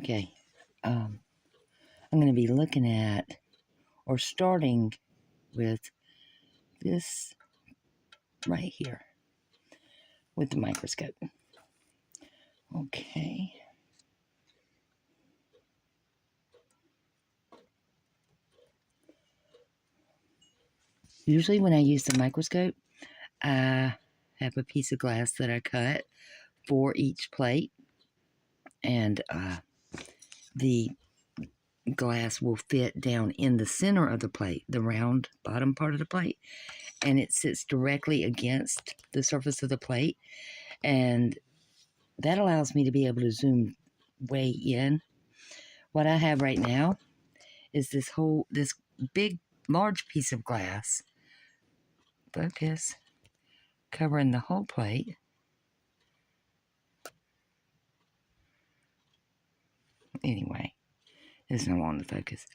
Okay, I'm going to be looking at, or starting with this right here with the microscope. Okay. Usually when I use the microscope, I have a piece of glass that I cut for each plate, and the glass will fit down in the center of the plate, the round bottom part of the plate, and it sits directly against the surface of the plate, and that allows me to be able to zoom way in. What I have right now is this big, large piece of glass, focus, covering the whole plate. Anyway, there's no one to focus.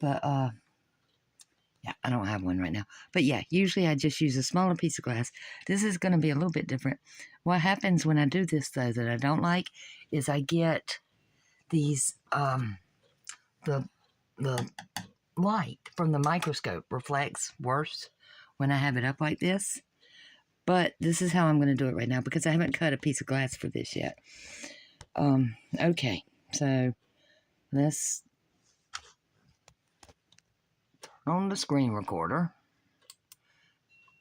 But, yeah, I don't have one right now. But, yeah, usually I just use a smaller piece of glass. This is going to be a little bit different. What happens when I do this, though, that I don't like, is I get these, the light from the microscope reflects worse when I have it up like this. But this is how I'm going to do it right now because I haven't cut a piece of glass for this yet. Okay, so let's turn on the screen recorder.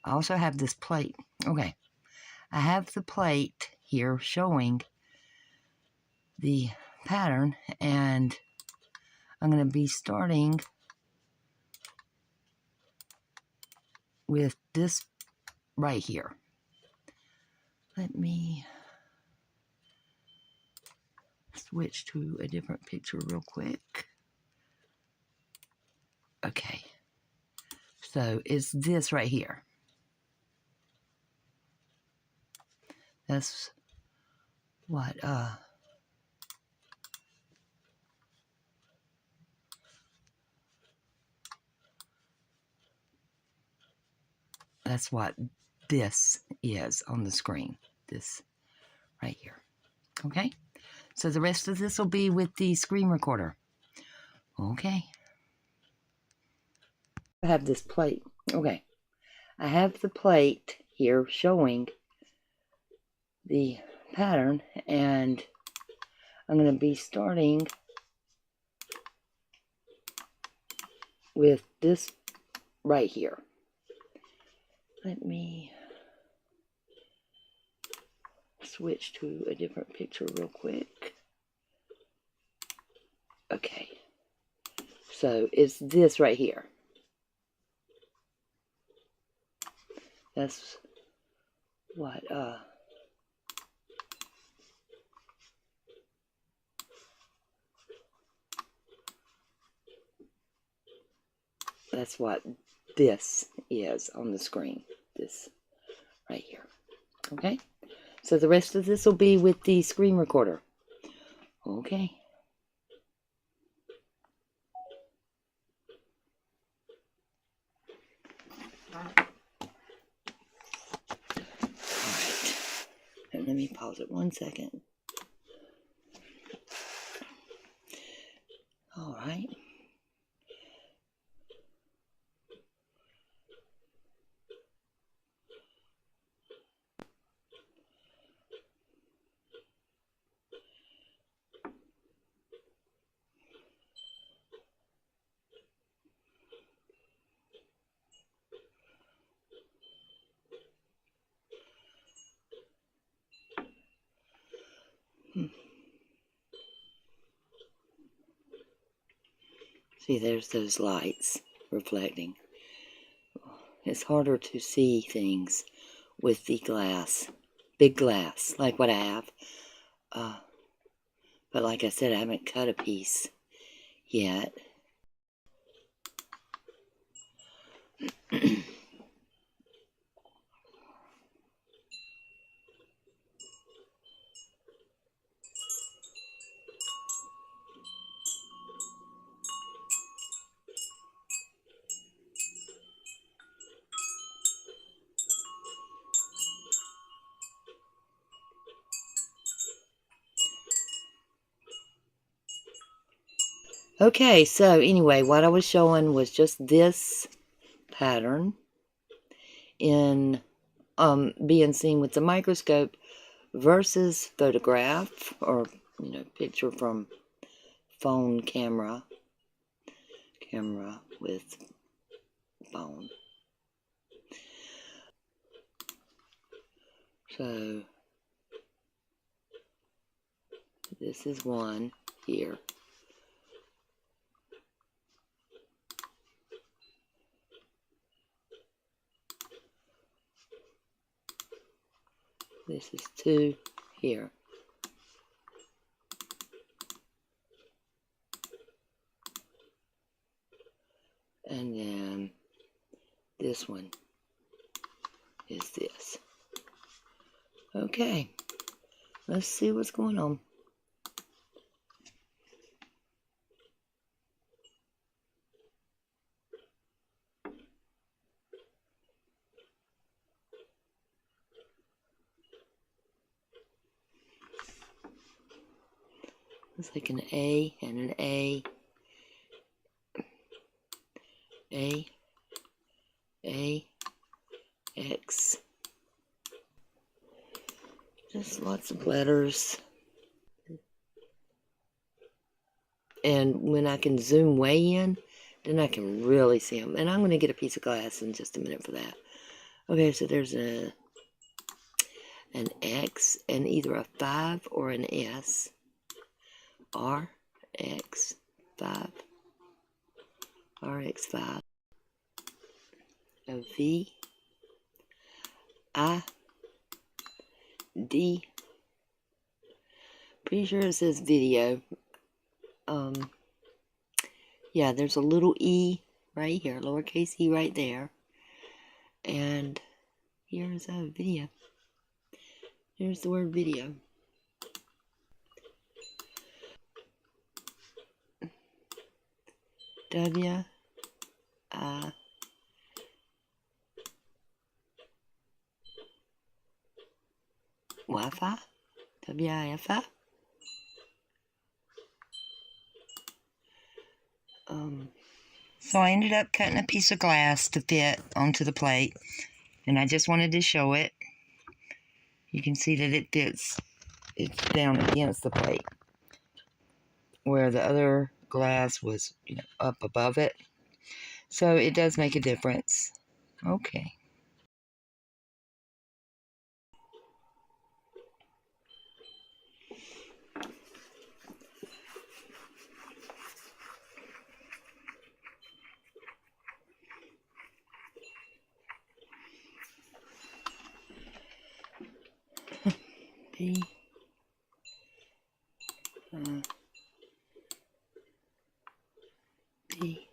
I also have this plate. Okay, I have the plate here showing the pattern, and I'm going to be starting with this right here. Let me switch to a different picture real quick. Okay, so it's this right here. That's what that's what this is on the screen. This right here. Okay, so the rest of this will be with the screen recorder. Okay, I have this plate. Okay, I have the plate here showing the pattern, and I'm going to be starting with this right here. Let me switch to a different picture real quick. Okay, so it's this right here. That's what that's what this is on the screen. This right here. Okay, so the rest of this will be with the screen recorder. Okay. Alright. And let me pause it 1 second. Alright. See, there's those lights reflecting. It's harder to see things with the glass, big glass, like what I have. But like I said, I haven't cut a piece yet. Okay, so anyway, what I was showing was just this pattern in being seen with the microscope versus photograph or picture from phone camera with phone. So this is one here. This is two here. And then this one is this. Okay, let's see what's going on. It's like an A and an A, A, X. Just lots of letters. And when I can zoom way in, then I can really see them. And I'm going to get a piece of glass in just a minute for that. Okay, so there's an X and either a 5 or an S. RX5. RX5. A V. I. D. Pretty sure it says video. Yeah, there's a little E right here, lowercase e right there. And here's a video. Here's the word video. W. I. Wi-Fi. W-I-F-I. So I ended up cutting a piece of glass to fit onto the plate, and I just wanted to show it. You can see that it fits. It's down against the plate, where the other glass was, up above it. So it does make a difference. Okay. B. B.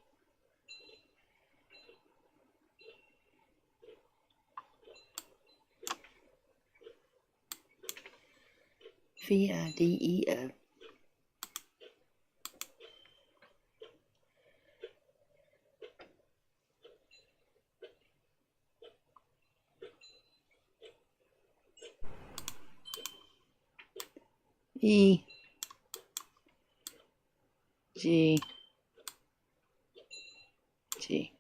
V-I-D-E-O. E. G. G.